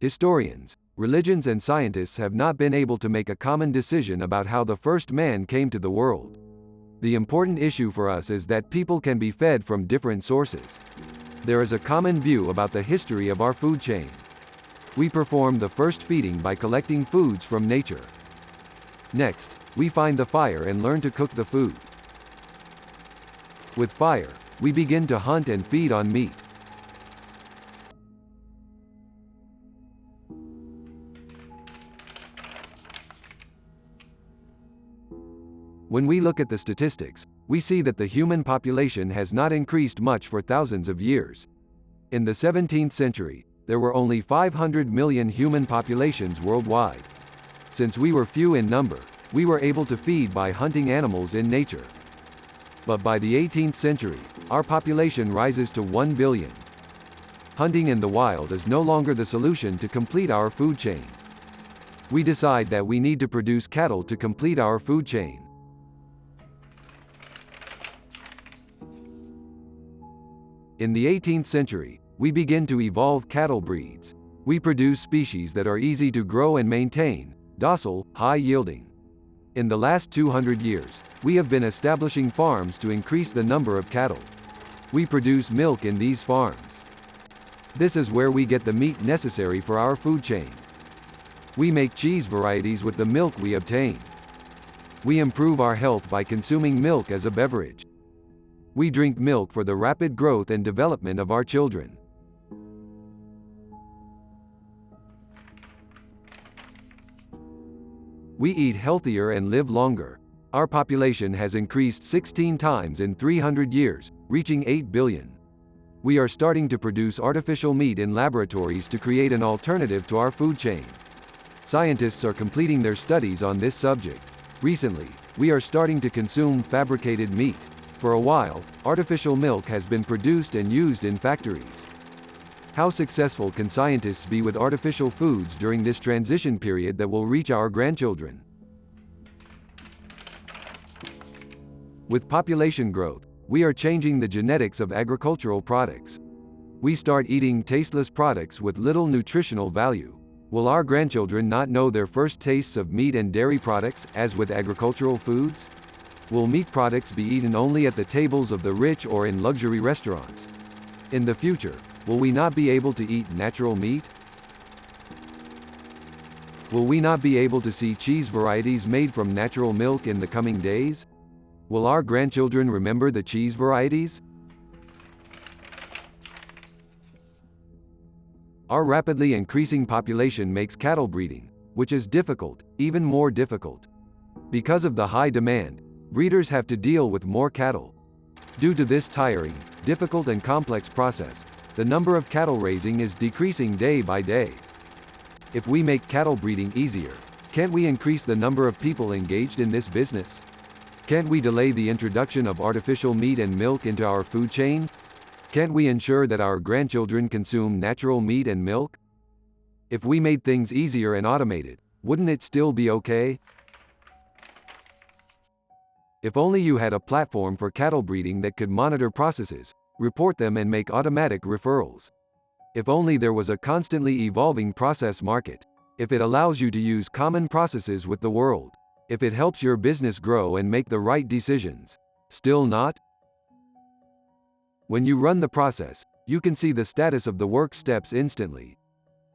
Historians, religions and scientists have not been able to make a common decision about how the first man came to the world. The important issue for us is that people can be fed from different sources. There is a common view about the history of our food chain. We perform the first feeding by collecting foods from nature. Next, we find the fire and learn to cook the food. With fire, we begin to hunt and feed on meat. When we look at the statistics, we see that the human population has not increased much for thousands of years. In the 17th century, there were only 500 million human populations worldwide. Since we were few in number, we were able to feed by hunting animals in nature. But by the 18th century, our population rises to 1 billion. Hunting in the wild is no longer the solution to complete our food chain. We decide that we need to produce cattle to complete our food chain. In the 18th century, we begin to evolve cattle breeds. We produce species that are easy to grow and maintain, docile, high-yielding. In the last 200 years, we have been establishing farms to increase the number of cattle. We produce milk in these farms. This is where we get the meat necessary for our food chain. We make cheese varieties with the milk we obtain. We improve our health by consuming milk as a beverage. We drink milk for the rapid growth and development of our children. We eat healthier and live longer. Our population has increased 16 times in 300 years, reaching 8 billion. We are starting to produce artificial meat in laboratories to create an alternative to our food chain. Scientists are completing their studies on this subject. Recently, we are starting to consume fabricated meat. For a while, artificial milk has been produced and used in factories. How successful can scientists be with artificial foods during this transition period that will reach our grandchildren? With population growth, we are changing the genetics of agricultural products. We start eating tasteless products with little nutritional value. Will our grandchildren not know their first tastes of meat and dairy products, as with agricultural foods? Will meat products be eaten only at the tables of the rich or in luxury restaurants? In the future, will we not be able to eat natural meat? Will we not be able to see cheese varieties made from natural milk in the coming days? Will our grandchildren remember the cheese varieties? Our rapidly increasing population makes cattle breeding, which is difficult, even more difficult. Because of the high demand, breeders have to deal with more cattle. Due to this tiring, difficult and complex process, the number of cattle raising is decreasing day by day. If we make cattle breeding easier, can't we increase the number of people engaged in this business? Can't we delay the introduction of artificial meat and milk into our food chain? Can't we ensure that our grandchildren consume natural meat and milk? If we made things easier and automated, wouldn't it still be okay? If only you had a platform for cattle breeding that could monitor processes, report them and make automatic referrals. If only there was a constantly evolving process market. If it allows you to use common processes with the world. If it helps your business grow and make the right decisions. Still not? When you run the process, you can see the status of the work steps instantly.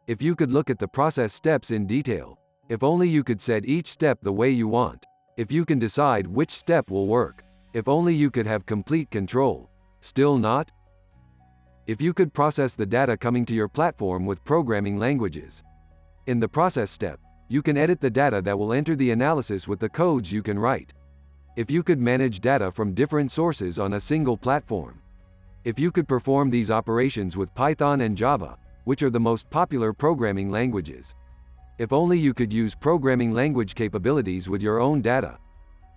If you could look at the process steps in detail. If only you could set each step the way you want. If you can decide which step will work. If only you could have complete control. Still not? If you could process the data coming to your platform with programming languages. In the process step, you can edit the data that will enter the analysis with the codes you can write. If you could manage data from different sources on a single platform. If you could perform these operations with Python and Java, which are the most popular programming languages. If only you could use programming language capabilities with your own data.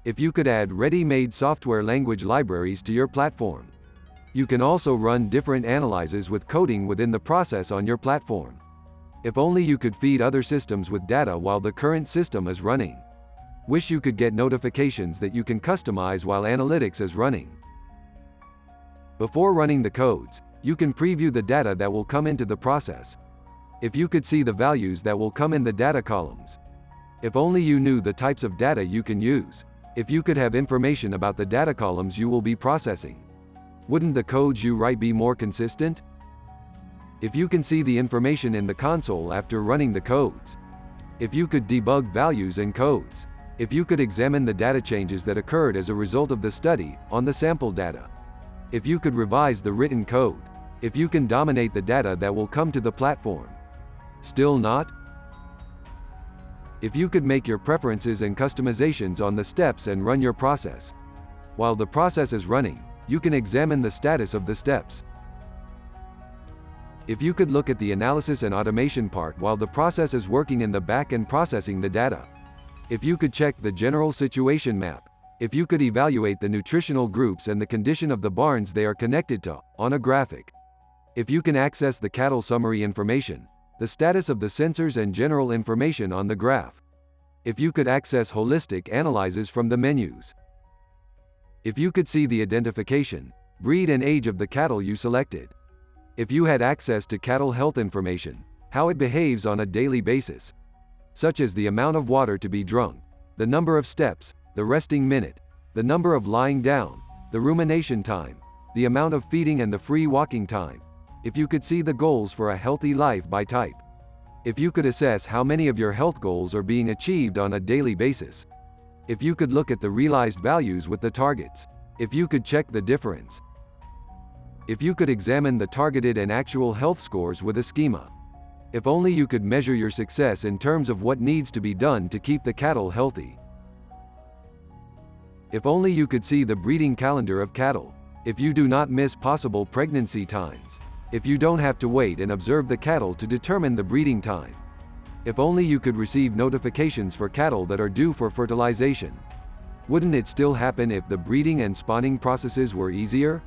If you could add ready-made software language libraries to your platform. You can also run different analyses with coding within the process on your platform. If only you could feed other systems with data while the current system is running. Wish you could get notifications that you can customize while analytics is running. Before running the codes, you can preview the data that will come into the process. If you could see the values that will come in the data columns. If only you knew the types of data you can use. If you could have information about the data columns you will be processing. Wouldn't the codes you write be more consistent? If you can see the information in the console after running the codes. If you could debug values and codes. If you could examine the data changes that occurred as a result of the study, on the sample data. If you could revise the written code. If you can dominate the data that will come to the platform. Still not? If you could make your preferences and customizations on the steps and run your process. While the process is running, you can examine the status of the steps. If you could look at the analysis and automation part while the process is working in the back and processing the data. If you could check the general situation map. If you could evaluate the nutritional groups and the condition of the barns they are connected to, on a graphic. If you can access the cattle summary information, the status of the sensors and general information on the graph. If you could access holistic analyses from the menus. If you could see the identification, breed and age of the cattle you selected. If you had access to cattle health information, how it behaves on a daily basis, such as the amount of water to be drunk, the number of steps, the resting minute, the number of lying down, the rumination time, the amount of feeding and the free walking time. If you could see the goals for a healthy life by type. If you could assess how many of your health goals are being achieved on a daily basis. If you could look at the realized values with the targets. If you could check the difference. If you could examine the targeted and actual health scores with a schema. If only you could measure your success in terms of what needs to be done to keep the cattle healthy. If only you could see the breeding calendar of cattle. If you do not miss possible pregnancy times. If you don't have to wait and observe the cattle to determine the breeding time. If only you could receive notifications for cattle that are due for fertilization. Wouldn't it still happen if the breeding and spawning processes were easier?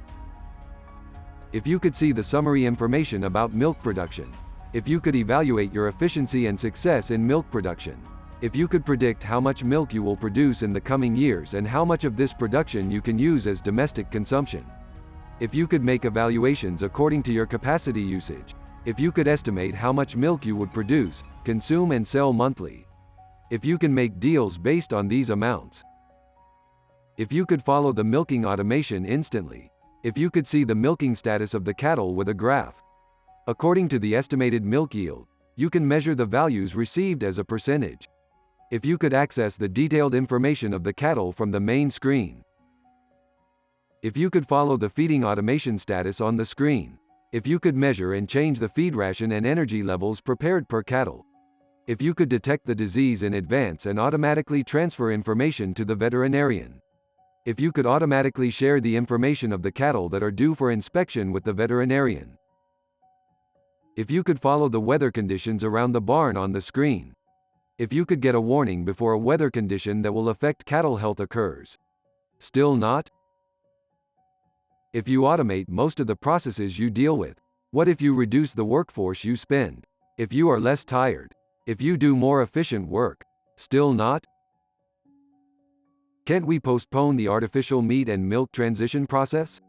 If you could see the summary information about milk production. If you could evaluate your efficiency and success in milk production. If you could predict how much milk you will produce in the coming years and how much of this production you can use as domestic consumption. If you could make evaluations according to your capacity usage. If you could estimate how much milk you would produce, consume and sell monthly. If you can make deals based on these amounts. If you could follow the milking automation instantly. If you could see the milking status of the cattle with a graph. According to the estimated milk yield, you can measure the values received as a percentage. If you could access the detailed information of the cattle from the main screen. If you could follow the feeding automation status on the screen. If you could measure and change the feed ration and energy levels prepared per cattle. If you could detect the disease in advance and automatically transfer information to the veterinarian. If you could automatically share the information of the cattle that are due for inspection with the veterinarian. If you could follow the weather conditions around the barn on the screen. If you could get a warning before a weather condition that will affect cattle health occurs. Still not? If you automate most of the processes you deal with. What if you reduce the workforce you spend? If you are less tired? If you do more efficient work? Still not? Can't we postpone the artificial meat and milk transition process?